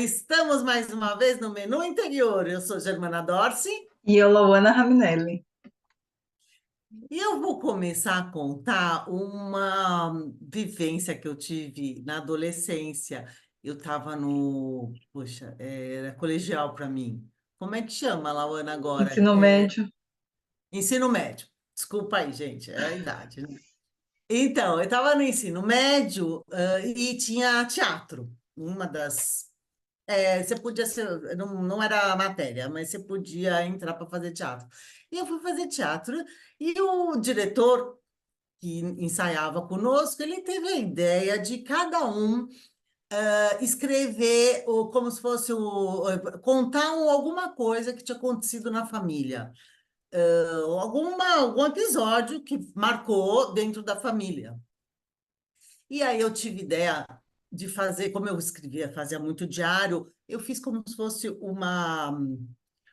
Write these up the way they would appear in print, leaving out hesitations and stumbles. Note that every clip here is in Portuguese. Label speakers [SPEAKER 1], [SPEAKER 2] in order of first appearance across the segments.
[SPEAKER 1] estamos mais uma vez no Menu Interior. Eu sou Germana Dorce
[SPEAKER 2] E eu, Louana Raminelli.
[SPEAKER 1] e eu vou começar a contar uma vivência que eu tive na adolescência. Eu estava no, poxa, era colegial para mim. Como é que chama, Lauana, agora?
[SPEAKER 2] Ensino médio.
[SPEAKER 1] Ensino médio. Desculpa aí, gente, é a idade, né? Então, eu estava no ensino médio, e tinha teatro. Uma das você podia ser, não era a matéria, mas você podia entrar para fazer teatro. E eu fui fazer teatro, e o diretor que ensaiava conosco, ele teve a ideia de cada um escrever como se fosse contar alguma coisa que tinha acontecido na família. Algum episódio que marcou dentro da família. E aí eu tive ideia de fazer, como eu escrevia, fazia muito diário, eu fiz como se fosse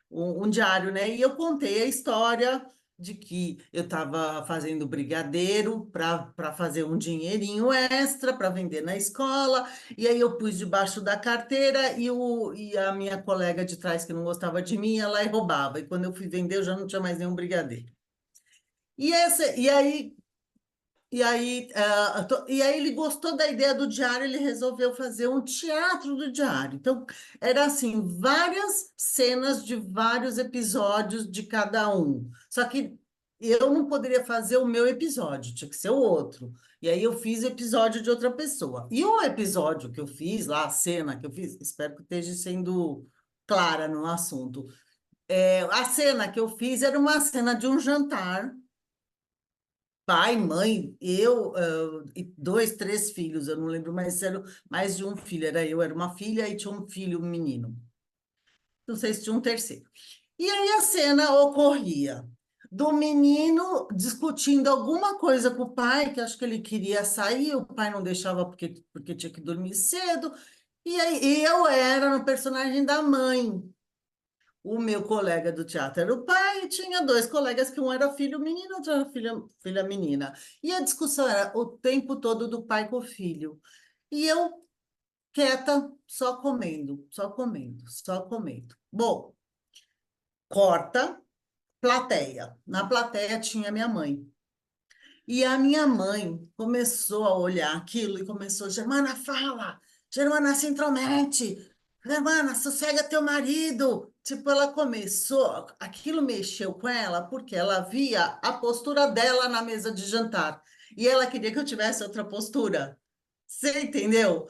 [SPEAKER 1] um diário, né? E eu contei a história de que eu estava fazendo brigadeiro para fazer um dinheirinho extra para vender na escola, e aí eu pus debaixo da carteira e a minha colega de trás, que não gostava de mim, ela e roubava. E quando eu fui vender, eu já não tinha mais nenhum brigadeiro. E aí ele gostou da ideia do diário, ele resolveu fazer um teatro do diário. Então, era assim, várias cenas de vários episódios de cada um. Só que eu não poderia fazer o meu episódio, tinha que ser o outro. E aí eu fiz o episódio de outra pessoa. E o episódio que eu fiz, lá, a cena que eu fiz, espero que esteja sendo clara no assunto. A cena que eu fiz era uma cena de um jantar, pai, mãe, eu, e dois, três filhos, eu não lembro mais se era mais de um filho, era uma filha e tinha um filho, um menino. Não sei se tinha um terceiro. E aí a cena ocorria do menino discutindo alguma coisa com o pai, que acho que ele queria sair, o pai não deixava porque tinha que dormir cedo, e aí eu era no personagem da mãe. O meu colega do teatro era o pai, e tinha dois colegas, que um era filho menino, outro era filha menina. E a discussão era o tempo todo do pai com o filho. E eu quieta, só comendo, só comendo, só comendo. Bom, corta, plateia. Na plateia tinha minha mãe. E a minha mãe começou a olhar aquilo e começou, Germana, fala, Germana, se intromete, Germana, sossega teu marido. Tipo, ela começou, aquilo mexeu com ela porque ela via a postura dela na mesa de jantar. E ela queria que eu tivesse outra postura. Você entendeu?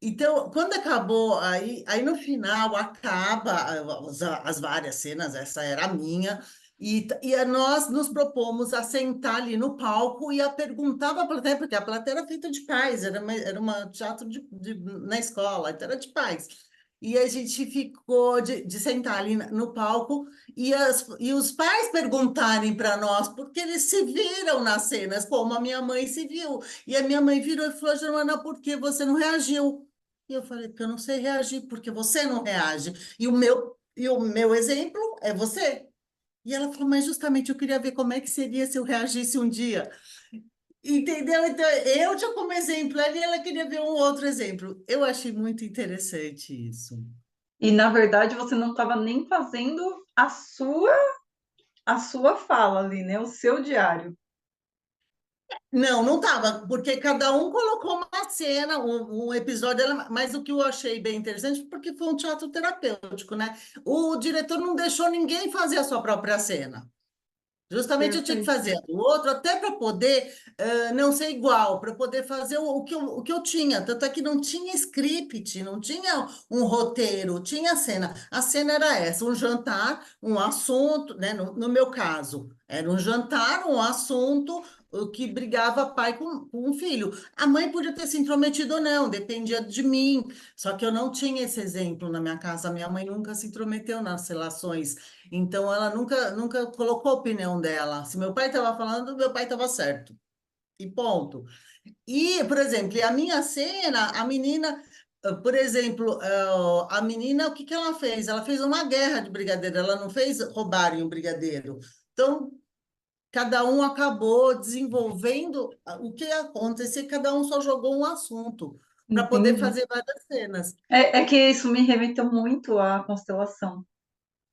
[SPEAKER 1] Então, quando acabou, aí no final acaba as várias cenas, essa era a minha, nós nos propomos a sentar ali no palco e a perguntar para a plateia, porque a plateia era feita de pais, era uma teatro na escola, então era de pais. E a gente ficou de sentar ali no palco e os pais perguntarem para nós, porque eles se viram nas cenas, como a minha mãe se viu. E a minha mãe virou e falou, Germana, por que você não reagiu? E eu falei, porque eu não sei reagir, porque você não reage. E o meu exemplo é você. E ela falou, mas justamente eu queria ver como é que seria se eu reagisse um dia. Entendeu? Então, eu tinha como exemplo ali, ela queria ver um outro exemplo. Eu achei muito interessante isso.
[SPEAKER 2] E, na verdade, você não estava nem fazendo a sua fala ali, né? O seu diário.
[SPEAKER 1] Não, não estava, porque cada um colocou uma cena, um episódio, mas o que eu achei bem interessante, porque foi um teatro terapêutico, né? O diretor não deixou ninguém fazer a sua própria cena. Justamente eu tinha que
[SPEAKER 2] Perfeito.
[SPEAKER 1] fazer o outro, até para poder não ser igual, para poder fazer o que eu tinha. Tanto é que não tinha script, não tinha um roteiro, tinha cena. A cena era essa: um jantar, um assunto, né? No meu caso, era um jantar, um assunto, o que brigava pai com um filho. A mãe podia ter se intrometido ou não, dependia de mim. Só que eu não tinha esse exemplo na minha casa. Minha mãe nunca se intrometeu nas relações, então, ela nunca colocou a opinião dela. Se meu pai estava falando, meu pai estava certo. E ponto. E, por exemplo, a minha cena, a menina, por exemplo, a menina, o que que ela fez? Ela fez uma guerra de brigadeiro, ela não fez roubarem o brigadeiro. Então, cada um acabou desenvolvendo o que ia acontecer, cada um só jogou um assunto. para poder
[SPEAKER 2] entendi.
[SPEAKER 1] fazer várias cenas.
[SPEAKER 2] É que isso me remeteu muito à constelação,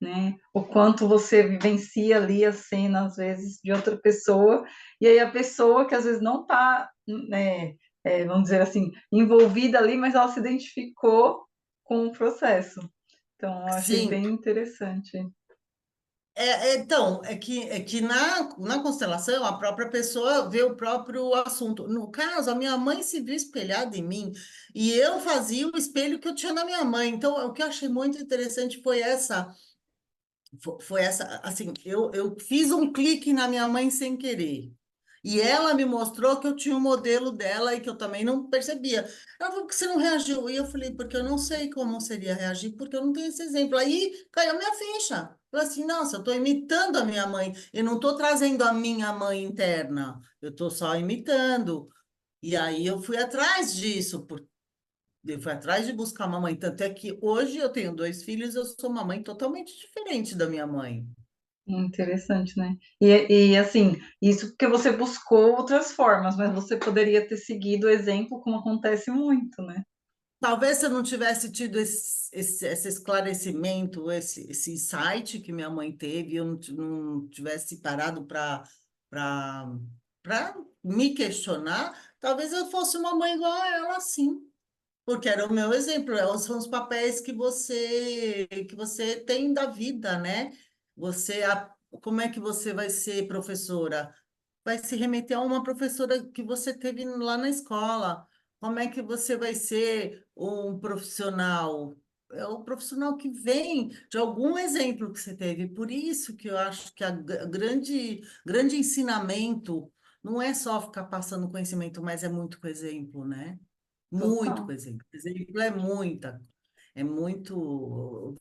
[SPEAKER 2] né? O quanto você vivencia ali a cena, às vezes, de outra pessoa, e aí a pessoa que às vezes não está, né, vamos dizer assim, envolvida ali, mas ela se identificou com o processo. Então, eu achei
[SPEAKER 1] Sim,
[SPEAKER 2] bem interessante.
[SPEAKER 1] então, é que na constelação a própria pessoa vê o próprio assunto. No caso, a minha mãe se viu espelhada em mim e eu fazia o espelho que eu tinha na minha mãe. Então, o que eu achei muito interessante foi essa, assim, eu fiz um clique na minha mãe sem querer. E ela me mostrou que eu tinha um modelo dela e que eu também não percebia. Ela falou, por que você não reagiu? E eu falei, porque eu não sei como seria reagir, porque eu não tenho esse exemplo. Aí caiu a minha ficha. Eu falei assim, nossa, eu estou imitando a minha mãe. Eu não estou trazendo a minha mãe interna. Eu estou só imitando. E aí eu fui atrás disso, eu fui atrás de buscar uma mãe. Tanto é que hoje eu tenho dois filhos, eu sou uma mãe totalmente diferente da minha mãe.
[SPEAKER 2] Interessante, né? E assim, isso porque você buscou outras formas, mas você poderia ter seguido o exemplo, como acontece muito, né?
[SPEAKER 1] Talvez se eu não tivesse tido esse esclarecimento, esse insight que minha mãe teve, eu não tivesse parado para me questionar, talvez eu fosse uma mãe igual a ela, sim. Porque era o meu exemplo, são os papéis que você tem da vida, né? Como é que você vai ser professora? Vai se remeter a uma professora que você teve lá na escola. Como é que você vai ser um profissional? É o profissional que vem de algum exemplo que você teve. Por isso que eu acho que grande ensinamento não é só ficar passando conhecimento, mas é muito com exemplo, né? Muito,
[SPEAKER 2] Total.
[SPEAKER 1] por exemplo. Exemplo é muito,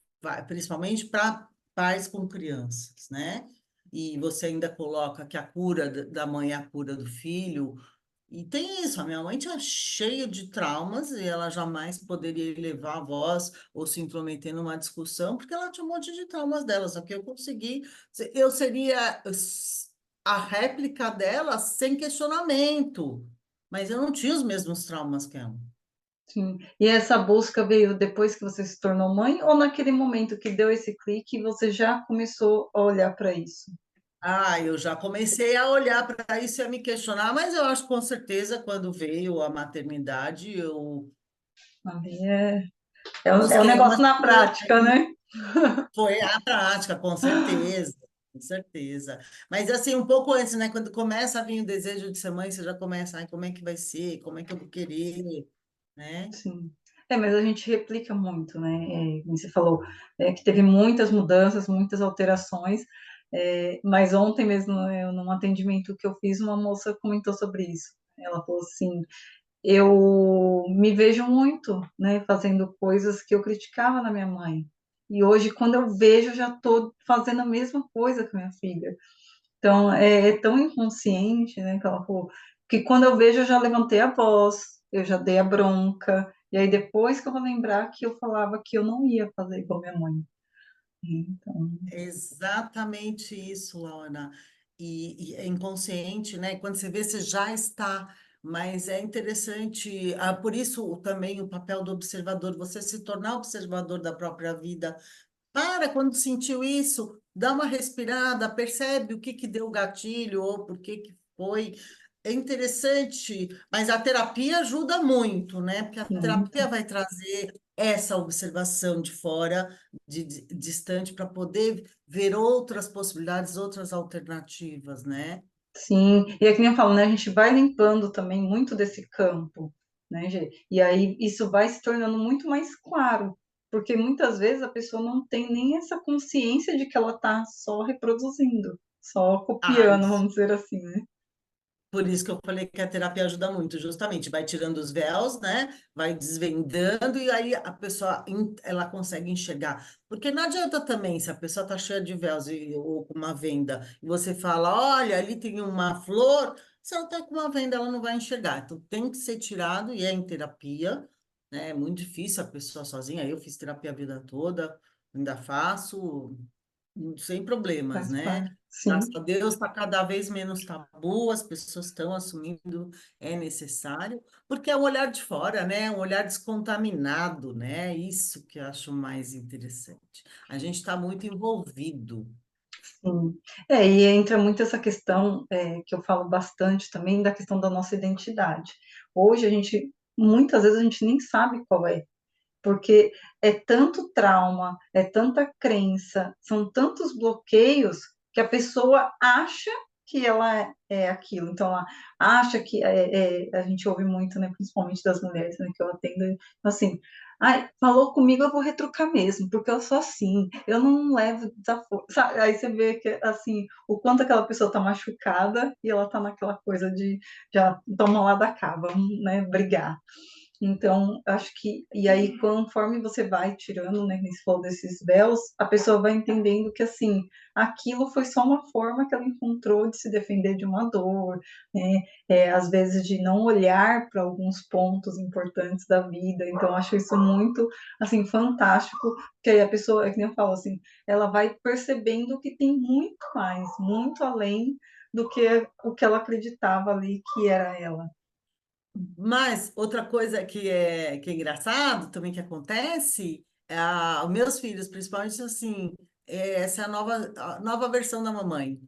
[SPEAKER 1] principalmente para pais com crianças, né? E você ainda coloca que a cura da mãe é a cura do filho. E tem isso, a minha mãe tinha cheio de traumas e ela jamais poderia elevar a voz ou se intrometer numa discussão, porque ela tinha um monte de traumas dela, só que eu consegui, eu seria a réplica dela sem questionamento, mas eu não tinha os mesmos traumas que ela.
[SPEAKER 2] Sim. E essa busca veio depois que você se tornou mãe ou naquele momento que deu esse clique e você já começou a olhar para isso?
[SPEAKER 1] Ah, eu já comecei a olhar para isso e a me questionar, mas eu acho que com certeza quando veio a maternidade, eu
[SPEAKER 2] Aí é um
[SPEAKER 1] busquei uma
[SPEAKER 2] negócio na prática,
[SPEAKER 1] segurança.
[SPEAKER 2] né?
[SPEAKER 1] Foi a prática, com certeza, com certeza. Mas assim, um pouco antes, né? Quando começa a vir o desejo de ser mãe, você já começa, ai, como é que vai ser? Como é que eu vou querer? Né?
[SPEAKER 2] Sim. Mas a gente replica muito, né? Como você falou, que teve muitas mudanças, muitas alterações. Mas ontem mesmo, num atendimento que eu fiz, uma moça comentou sobre isso. Ela falou assim: eu me vejo muito, né, fazendo coisas que eu criticava na minha mãe. E hoje, quando eu vejo, eu já estou fazendo a mesma coisa com a minha filha. Então, é tão inconsciente, né, que ela falou, que quando eu vejo, eu já levantei a voz, eu já dei a bronca, e aí depois que eu vou lembrar que eu falava que eu não ia fazer igual minha mãe. Então,
[SPEAKER 1] Exatamente isso, Laura. E é inconsciente, né? Quando você vê, você já está. Mas é interessante, por isso também o papel do observador, você se tornar observador da própria vida. Para quando sentiu isso, dá uma respirada, percebe o que que deu o gatilho ou por que que foi. É interessante, mas a terapia ajuda muito, né? Porque a
[SPEAKER 2] muito.
[SPEAKER 1] terapia vai trazer essa observação de fora, distante, para poder ver outras possibilidades, outras alternativas, né?
[SPEAKER 2] Sim, e é que nem eu falo, né? A gente vai limpando também muito desse campo, né, Gê? E aí isso vai se tornando muito mais claro, porque muitas vezes a pessoa não tem nem essa consciência de que ela está só reproduzindo, só
[SPEAKER 1] Ah,
[SPEAKER 2] copiando, vamos dizer assim, né?
[SPEAKER 1] por isso que eu falei que a terapia ajuda muito, justamente, vai tirando os véus, né? Vai desvendando e aí a pessoa ela consegue enxergar. Porque não adianta também, se a pessoa está cheia de véus ou com uma venda, e você fala, olha, ali tem uma flor, se ela está com uma venda, ela não vai enxergar. Então tem que ser tirado e é em terapia, né? É muito difícil a pessoa sozinha. Eu fiz terapia a vida toda, ainda faço. sem problemas,
[SPEAKER 2] Faz
[SPEAKER 1] né?
[SPEAKER 2] parte.
[SPEAKER 1] Graças
[SPEAKER 2] Sim,
[SPEAKER 1] a Deus está cada vez menos tabu, as pessoas estão assumindo, é necessário, porque é um olhar de fora, né? Um olhar descontaminado, né? Isso que eu acho mais interessante. A gente está muito envolvido.
[SPEAKER 2] sim. E entra muito essa questão, que eu falo bastante também, da questão da nossa identidade. Hoje muitas vezes a gente nem sabe qual é, porque é tanto trauma, é tanta crença, são tantos bloqueios que a pessoa acha que ela é aquilo. Então, ela acha que a gente ouve muito, né, principalmente das mulheres, né, que eu atendo, assim, ai, falou comigo, eu vou retrucar mesmo, porque eu sou assim, eu não levo desaforo. Sabe? Aí você vê que, assim, o quanto aquela pessoa tá machucada e ela tá naquela coisa de já toma lá da cá, vamos, né, brigar. Então, acho que, e aí, conforme você vai tirando, né, nesse falou desses véus, a pessoa vai entendendo que, assim, aquilo foi só uma forma que ela encontrou de se defender de uma dor, né, às vezes de não olhar para alguns pontos importantes da vida. Então, acho isso muito, assim, fantástico, que aí a pessoa, é que nem eu falo, assim, ela vai percebendo que tem muito mais, muito além do que o que ela acreditava ali que era ela.
[SPEAKER 1] Mas outra coisa que é engraçado também que acontece, os meus filhos, principalmente assim, essa é a nova versão da mamãe.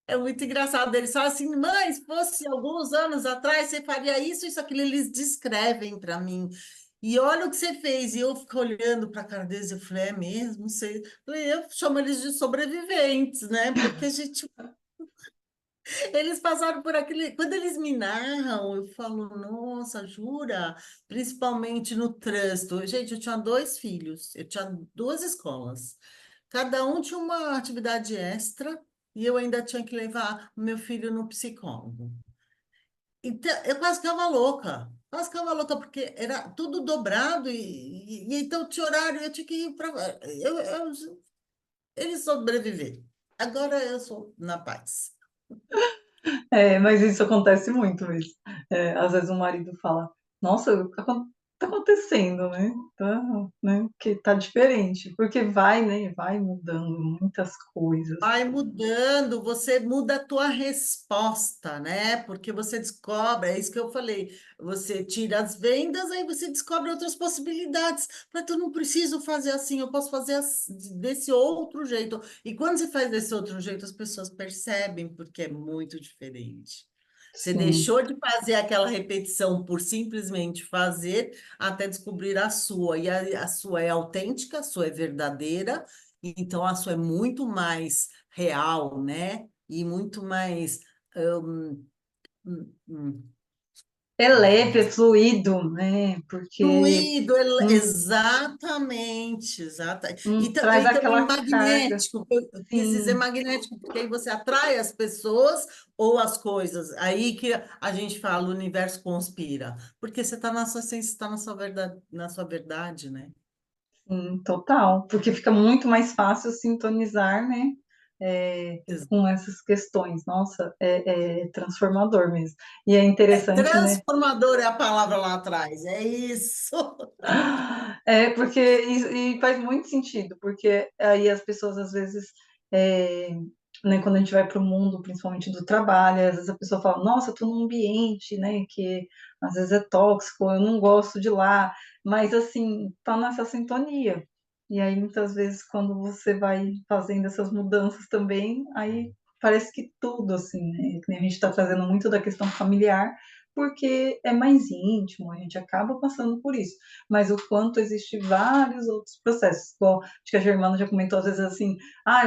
[SPEAKER 1] É muito engraçado, eles falam assim, mãe, se fosse alguns anos atrás, você faria isso, aquilo, eles descrevem para mim. E olha o que você fez, e eu fico olhando para a cara deles, eu falei, é mesmo? Não sei. Eu chamo eles de sobreviventes, né? Porque a gente eles passaram por aquele. Quando eles me narram, eu falo, nossa, jura? Principalmente no trânsito. Gente, eu tinha dois filhos, eu tinha duas escolas. Cada um tinha uma atividade extra e eu ainda tinha que levar o meu filho no psicólogo. Então, eu quase ficava louca. Quase ficava louca, porque era tudo dobrado e então tinha horário, eu tinha que ir para. Eles sobreviveram. Agora eu sou na paz.
[SPEAKER 2] Mas isso acontece muito mesmo. Às vezes o marido fala, nossa, tá acontecendo, né? Tá, né? Que tá diferente, porque vai, né? Vai mudando muitas coisas.
[SPEAKER 1] Vai mudando, você muda a tua resposta, né? Porque você descobre, é isso que eu falei, você tira as vendas, aí você descobre outras possibilidades. Mas eu não preciso fazer assim, eu posso fazer desse outro jeito. E quando você faz desse outro jeito, as pessoas percebem, porque é muito diferente. Você
[SPEAKER 2] Sim,
[SPEAKER 1] deixou de fazer aquela repetição por simplesmente fazer até descobrir a sua. E a sua é autêntica, a sua é verdadeira, então a sua é muito mais real, né? E muito mais. hum, hum,
[SPEAKER 2] é
[SPEAKER 1] como é que eu
[SPEAKER 2] leve, é
[SPEAKER 1] digo?
[SPEAKER 2] fluido, né? Porque
[SPEAKER 1] Fluido,
[SPEAKER 2] não,
[SPEAKER 1] exatamente, exatamente.
[SPEAKER 2] não traz
[SPEAKER 1] E também
[SPEAKER 2] aquela carga.
[SPEAKER 1] magnético, eu quis dizer
[SPEAKER 2] Sim,
[SPEAKER 1] magnético, porque aí você atrai as pessoas ou as coisas. Aí que a gente fala, o universo conspira, porque você está na sua essência, está na sua verdade, né?
[SPEAKER 2] sim, total. Porque fica muito mais fácil sintonizar, né? Com essas questões. Nossa, é transformador mesmo. E é interessante, né?
[SPEAKER 1] Transformador é a palavra lá atrás, é isso.
[SPEAKER 2] Porque e faz muito sentido, porque aí as pessoas às vezes, é, né, quando a gente vai para o mundo, principalmente do trabalho, às vezes a pessoa fala, nossa, eu estou num ambiente, né, que às vezes é tóxico, eu não gosto de lá, mas assim, tá nessa sintonia. E aí muitas vezes quando você vai fazendo essas mudanças também, aí parece que tudo assim, né, que nem a gente está trazendo muito da questão familiar, porque é mais íntimo, a gente acaba passando por isso, mas o quanto existe vários outros processos. Igual, acho que a Germana já comentou às vezes assim,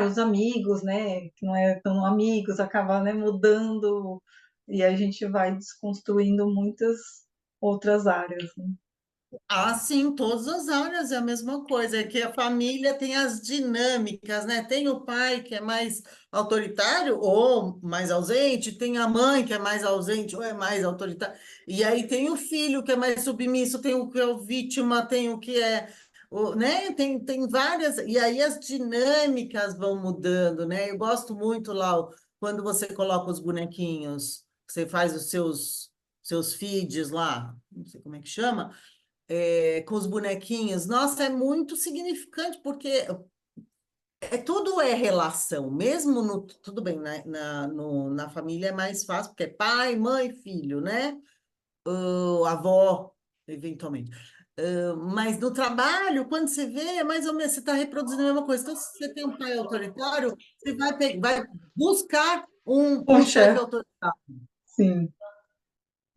[SPEAKER 2] os amigos, né, que não é tão amigos, acaba, né, mudando, e a gente vai desconstruindo muitas outras áreas, né?
[SPEAKER 1] Ah, sim, todas as áreas é a mesma coisa, é que a família tem as dinâmicas, né? Tem o pai que é mais autoritário ou mais ausente, tem a mãe que é mais ausente ou é mais autoritária, e aí tem o filho que é mais submisso, tem o que é o vítima, tem o que é, né? Tem várias, e aí as dinâmicas vão mudando, né? Eu gosto muito, Lau, quando você coloca os bonequinhos, você faz seus feeds lá, não sei como é que chama, com os bonequinhos. Nossa, é muito significante, porque tudo é relação, mesmo no, tudo bem, na família é mais fácil, porque é pai, mãe, filho, né? Avó, eventualmente. Mas no trabalho, quando você vê, é mais ou menos, você está reproduzindo a mesma coisa. Então, se você tem um pai autoritário, você vai buscar um
[SPEAKER 2] Puxa,
[SPEAKER 1] chefe autoritário,
[SPEAKER 2] sim,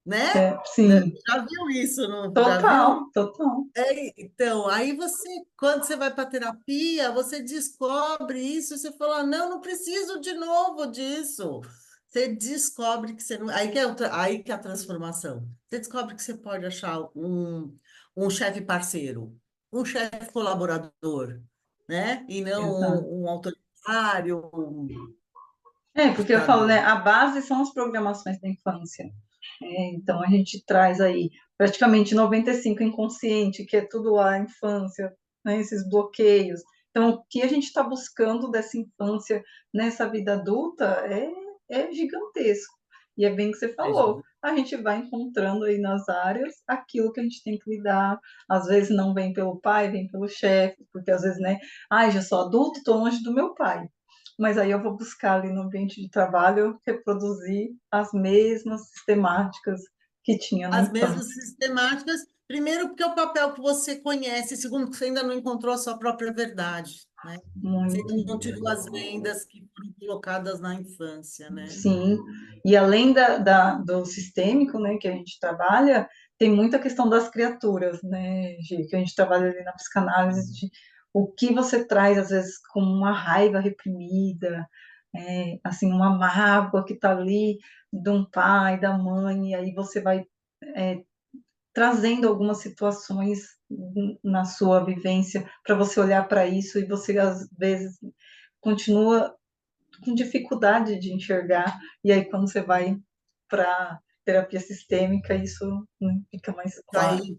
[SPEAKER 1] né?
[SPEAKER 2] sim,
[SPEAKER 1] Já viu isso? Já
[SPEAKER 2] total,
[SPEAKER 1] viu?
[SPEAKER 2] total,
[SPEAKER 1] Então, aí você, quando você vai para terapia, você descobre isso, e você fala, não, não preciso de novo disso. Você descobre que você não. Aí que é a transformação. Você descobre que você pode achar um chefe parceiro, um chefe colaborador, né? E não
[SPEAKER 2] exato.
[SPEAKER 1] um autoritário,
[SPEAKER 2] É, porque eu falo, né,
[SPEAKER 1] ditador.
[SPEAKER 2] a base são as programações da infância. Então, a gente traz aí praticamente 95 inconsciente, que é tudo lá, a infância, né, esses bloqueios. Então, o que a gente está buscando dessa infância nessa vida adulta é gigantesco. E é bem o que você
[SPEAKER 1] É,
[SPEAKER 2] falou,
[SPEAKER 1] gente.
[SPEAKER 2] a gente vai encontrando aí nas áreas aquilo que a gente tem que lidar. Às vezes não vem pelo pai, vem pelo chefe, porque às vezes, né, ai, já sou adulto, estou longe do meu pai. Mas aí eu vou buscar ali no ambiente de trabalho reproduzir as mesmas sistemáticas que tinha na
[SPEAKER 1] As mesmas
[SPEAKER 2] infância.
[SPEAKER 1] sistemáticas, primeiro, porque é o papel que você conhece, segundo, porque você ainda não encontrou a sua própria verdade, né? Você
[SPEAKER 2] Muito,
[SPEAKER 1] ainda não tirou as vendas que foram colocadas na infância, né?
[SPEAKER 2] sim. E além do sistêmico, né, que a gente trabalha, tem muita questão das criaturas, né, Gi, que a gente trabalha ali na psicanálise de o que você traz, às vezes, como uma raiva reprimida, assim, uma mágoa que está ali de um pai, da mãe, e aí você vai é, trazendo algumas situações na sua vivência para você olhar para isso e você às vezes continua com dificuldade de enxergar e aí quando você vai para terapia sistêmica isso, né, fica mais claro.
[SPEAKER 1] Aí,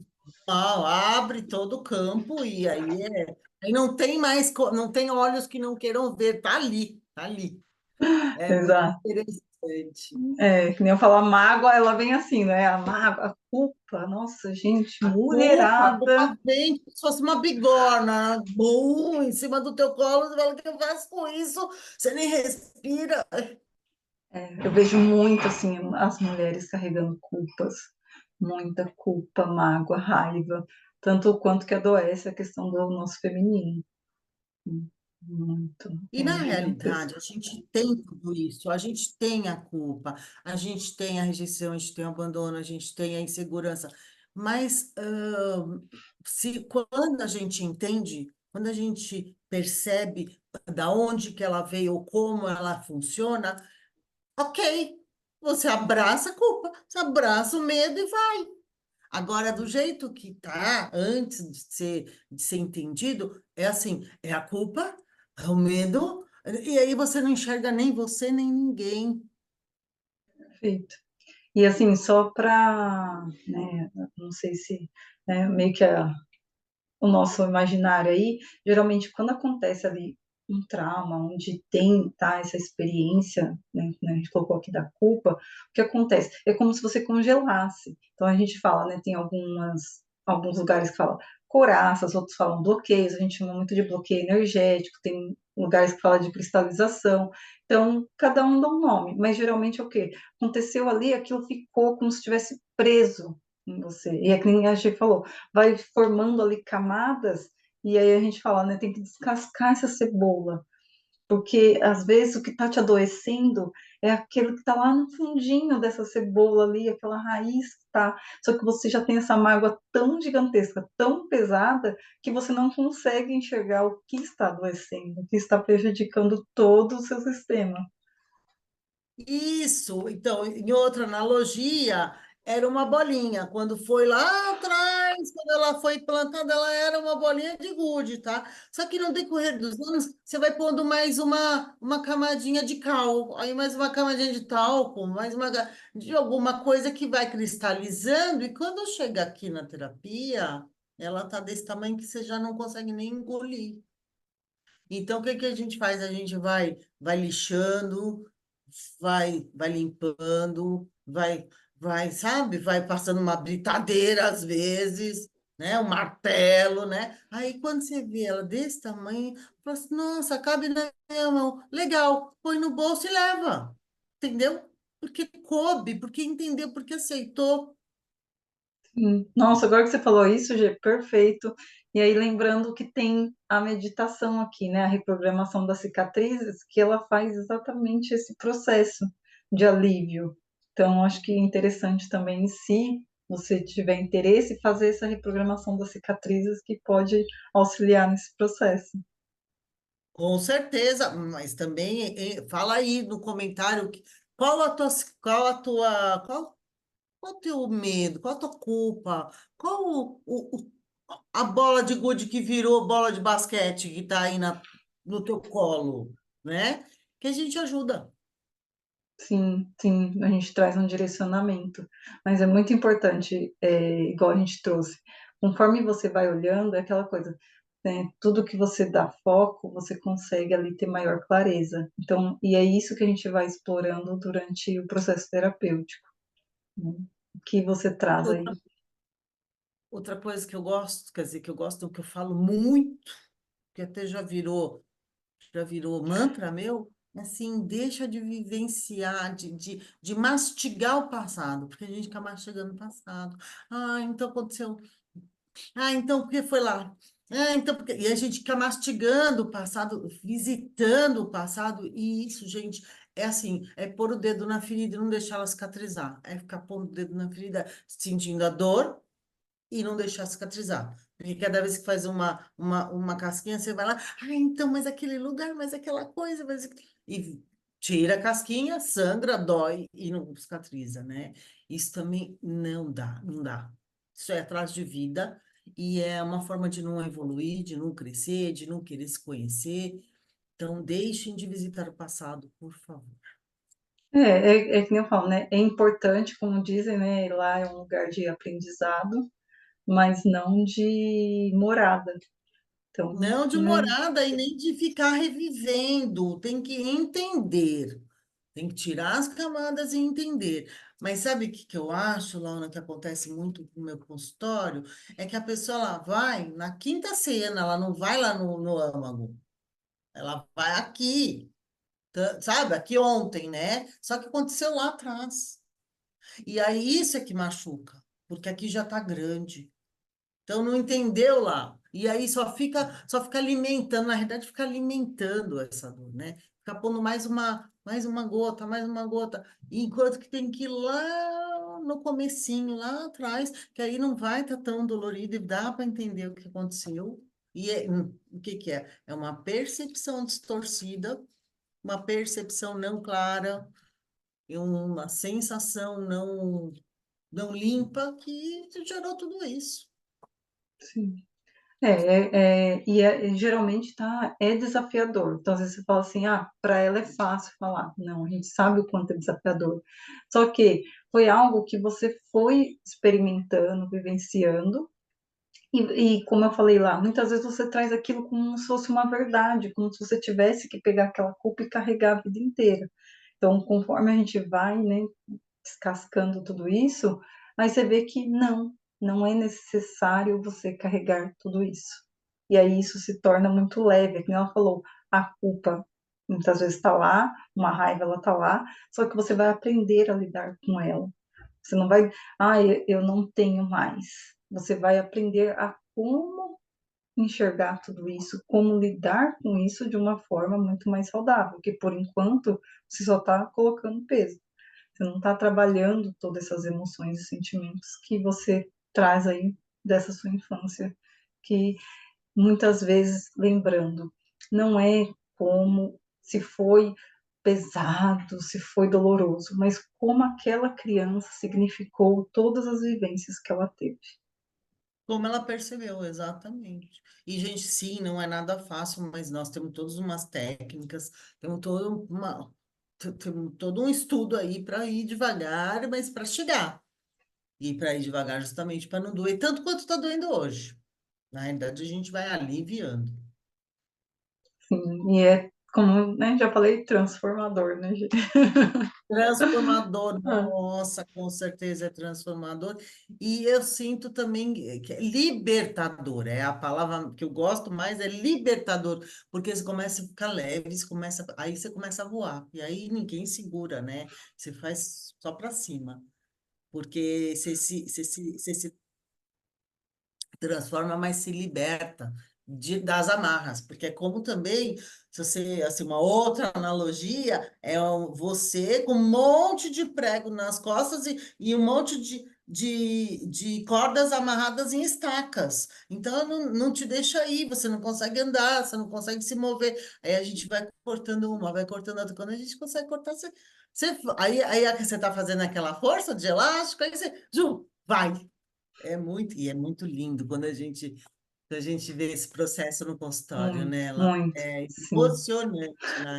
[SPEAKER 1] abre todo o campo e aí não tem mais, não tem olhos que não queiram ver, tá ali, tá ali. É muito
[SPEAKER 2] Exato.
[SPEAKER 1] interessante.
[SPEAKER 2] Que nem eu falar mágoa, ela vem assim, né? A mágoa, a culpa, nossa, gente,
[SPEAKER 1] A
[SPEAKER 2] mulherada.
[SPEAKER 1] culpa vem como se fosse uma bigorna, bum, em cima do teu colo, você fala, o que eu faço com isso? Você nem respira.
[SPEAKER 2] Eu vejo muito assim as mulheres carregando culpas, muita culpa, mágoa, raiva, tanto o quanto que adoece a questão do nosso feminino. Muito,
[SPEAKER 1] E na
[SPEAKER 2] é gigantesco.
[SPEAKER 1] realidade, a gente tem tudo isso, a gente tem a culpa, a gente tem a rejeição, a gente tem o abandono, a gente tem a insegurança. Mas se quando a gente entende, quando a gente percebe da onde que ela veio ou como ela funciona, ok, você abraça a culpa, você abraça o medo e vai. Agora, do jeito que tá, antes de ser entendido, é assim, é a culpa, é o medo, e aí você não enxerga nem você, nem ninguém.
[SPEAKER 2] Perfeito. E assim, só para, né, não sei se meio que o nosso imaginário aí, geralmente quando acontece ali um trauma, onde tem tá, essa experiência, né, a gente colocou aqui da culpa, o que acontece? É como se você congelasse. Então a gente fala, né, tem alguns lugares que falam coraças, outros falam bloqueios, a gente chama muito de bloqueio energético, tem lugares que falam de cristalização. Então, cada um dá um nome, mas geralmente é o quê? Aconteceu ali, aquilo ficou como se estivesse preso em você. E é que nem a gente falou, vai formando ali camadas, e aí a gente fala, né, tem que descascar essa cebola, porque às vezes o que está te adoecendo é aquilo que está lá no fundinho dessa cebola ali, aquela raiz que tá, só que você já tem essa mágoa tão gigantesca, tão pesada, que você não consegue enxergar o que está adoecendo, o que está prejudicando todo o seu sistema.
[SPEAKER 1] Isso, então, em outra analogia, era uma bolinha. Quando foi lá atrás, quando ela foi plantada, ela era uma bolinha de gude, tá? Só que no decorrer dos anos, você vai pondo mais uma camadinha de cal, aí mais uma camadinha de talco, mais uma de alguma coisa que vai cristalizando, e quando chega aqui na terapia, ela tá desse tamanho que você já não consegue nem engolir. Então, o que que a gente faz? A gente vai lixando, vai limpando, sabe? Vai passando uma britadeira às vezes, né? O martelo, né? Aí quando você vê ela desse tamanho, fala assim, nossa, cabe na minha mão. Legal, põe no bolso e leva. Entendeu? Porque coube, porque entendeu, porque aceitou.
[SPEAKER 2] Nossa, agora que você falou isso, Gê, perfeito. E aí, lembrando que tem a meditação aqui, né? A reprogramação das cicatrizes, que ela faz exatamente esse processo de alívio. Então, acho que é interessante também, se você tiver interesse, fazer essa reprogramação das cicatrizes, que pode auxiliar nesse processo.
[SPEAKER 1] Com certeza, mas também fala aí no comentário qual a tua, qual a tua, qual o teu medo, qual a tua culpa, qual a bola de gude que virou bola de basquete que está aí no teu colo, né? Que a gente ajuda.
[SPEAKER 2] Sim, sim, a gente traz um direcionamento, mas é muito importante, igual a gente trouxe, conforme você vai olhando, é aquela coisa, né, tudo que você dá foco, você consegue ali ter maior clareza. Então, e é isso que a gente vai explorando durante o processo terapêutico, né? O que você traz aí.
[SPEAKER 1] Outra, outra coisa que eu gosto, quer dizer, que eu gosto, que eu falo muito, que até já virou mantra meu, assim, deixa de vivenciar, de mastigar o passado, porque a gente fica mastigando o passado. Ah, então aconteceu. Ah, então porque foi lá? Ah, então porque... E a gente fica mastigando o passado, visitando o passado, e isso, gente, é assim, é pôr o dedo na ferida e não deixar ela cicatrizar. É ficar pondo o dedo na ferida, sentindo a dor, e não deixar cicatrizar. Porque cada vez que faz uma casquinha, você vai lá, ah, então, mas aquele lugar, mas aquela coisa, mas... E tira a casquinha, sangra, dói e não cicatriza, né? Isso também não dá, não dá. Isso é atraso de vida e é uma forma de não evoluir, de não crescer, de não querer se conhecer. Então, deixem de visitar o passado, por favor.
[SPEAKER 2] É que nem eu falo, né? É importante, como dizem, né? Lá é um lugar de aprendizado, mas não de morada. Então,
[SPEAKER 1] Não de
[SPEAKER 2] né?
[SPEAKER 1] morada e nem de ficar revivendo, tem que entender. Tem que tirar as camadas e entender. Mas sabe o que, que eu acho, Laura, que acontece muito no meu consultório? É que a pessoa ela vai na quinta cena, ela não vai lá no âmago. Ela vai aqui, sabe? Aqui ontem, né? Só que aconteceu lá atrás. E aí isso é que machuca, porque aqui já está grande. Então não entendeu lá. E aí só fica alimentando, na realidade fica alimentando essa dor, né? Fica pondo mais uma gota, mais uma gota, enquanto que tem que ir lá no comecinho, lá atrás, que aí não vai estar tão dolorido e dá para entender o que aconteceu. E o que que é? É uma percepção distorcida, uma percepção não clara, e uma sensação não limpa que gerou tudo isso.
[SPEAKER 2] Sim. Geralmente tá, é desafiador. Então, às vezes você fala assim, ah, para ela é fácil falar. Não, a gente sabe o quanto é desafiador. Só que foi algo que você foi experimentando, vivenciando, e como eu falei lá, muitas vezes você traz aquilo como se fosse uma verdade, como se você tivesse que pegar aquela culpa e carregar a vida inteira. Então, conforme a gente vai, né, descascando tudo isso, aí você vê que não é necessário você carregar tudo isso. E aí isso se torna muito leve, como ela falou, a culpa muitas vezes está lá, uma raiva ela está lá, só que você vai aprender a lidar com ela. Você não vai, eu não tenho mais. Você vai aprender a como enxergar tudo isso, como lidar com isso de uma forma muito mais saudável, porque por enquanto você só está colocando peso. Você não está trabalhando todas essas emoções e sentimentos que você traz aí dessa sua infância, que muitas vezes, lembrando, não é como se foi pesado, se foi doloroso, mas como aquela criança significou todas as vivências que ela teve.
[SPEAKER 1] Como ela percebeu, exatamente. E, gente, sim, não é nada fácil, mas nós temos todas umas técnicas, temos todo um estudo aí para ir devagar, mas para chegar. E para ir devagar justamente para não doer tanto quanto está doendo hoje. Na realidade, a gente vai aliviando.
[SPEAKER 2] Sim, e é como, né, já falei, transformador, né, gente?
[SPEAKER 1] Transformador,
[SPEAKER 2] Ah,
[SPEAKER 1] nossa, com certeza é transformador. E eu sinto também que é libertador, é a palavra que eu gosto mais, é libertador, porque você começa a ficar leve, aí você começa a voar, e aí ninguém segura, né? Você faz só para cima, porque você se transforma, mas se liberta das amarras, porque é como também, se você, assim, uma outra analogia, você com um monte de prego nas costas e um monte de cordas amarradas em estacas. Então, não te deixa ir, você não consegue andar, você não consegue se mover. Aí a gente vai cortando uma, vai cortando outra. Quando a gente consegue cortar, aí você está fazendo aquela força de elástico, aí você, vai. É muito lindo quando a gente vê esse processo no consultório,
[SPEAKER 2] muito,
[SPEAKER 1] né? Ela
[SPEAKER 2] muito,
[SPEAKER 1] é
[SPEAKER 2] sim.
[SPEAKER 1] emocionante na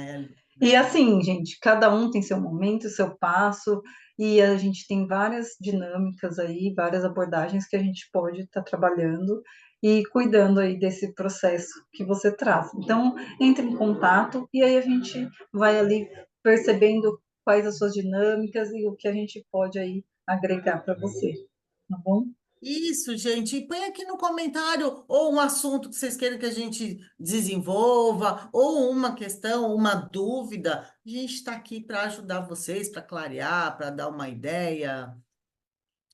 [SPEAKER 2] E
[SPEAKER 1] realidade.
[SPEAKER 2] assim, gente, cada um tem seu momento, seu passo, e a gente tem várias dinâmicas aí, várias abordagens que a gente pode estar trabalhando e cuidando aí desse processo que você traz. Então, entre em contato e aí a gente vai ali percebendo quais as suas dinâmicas e o que a gente pode aí agregar para você, tá bom?
[SPEAKER 1] Isso, gente. E põe aqui no comentário ou um assunto que vocês queiram que a gente desenvolva, ou uma questão, uma dúvida. A gente está aqui para ajudar vocês, para clarear, para dar uma ideia.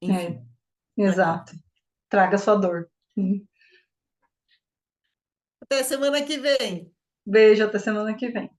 [SPEAKER 2] É,
[SPEAKER 1] Enfim, para quê?
[SPEAKER 2] exato. Traga sua dor.
[SPEAKER 1] Até semana que vem.
[SPEAKER 2] Beijo, até semana que vem.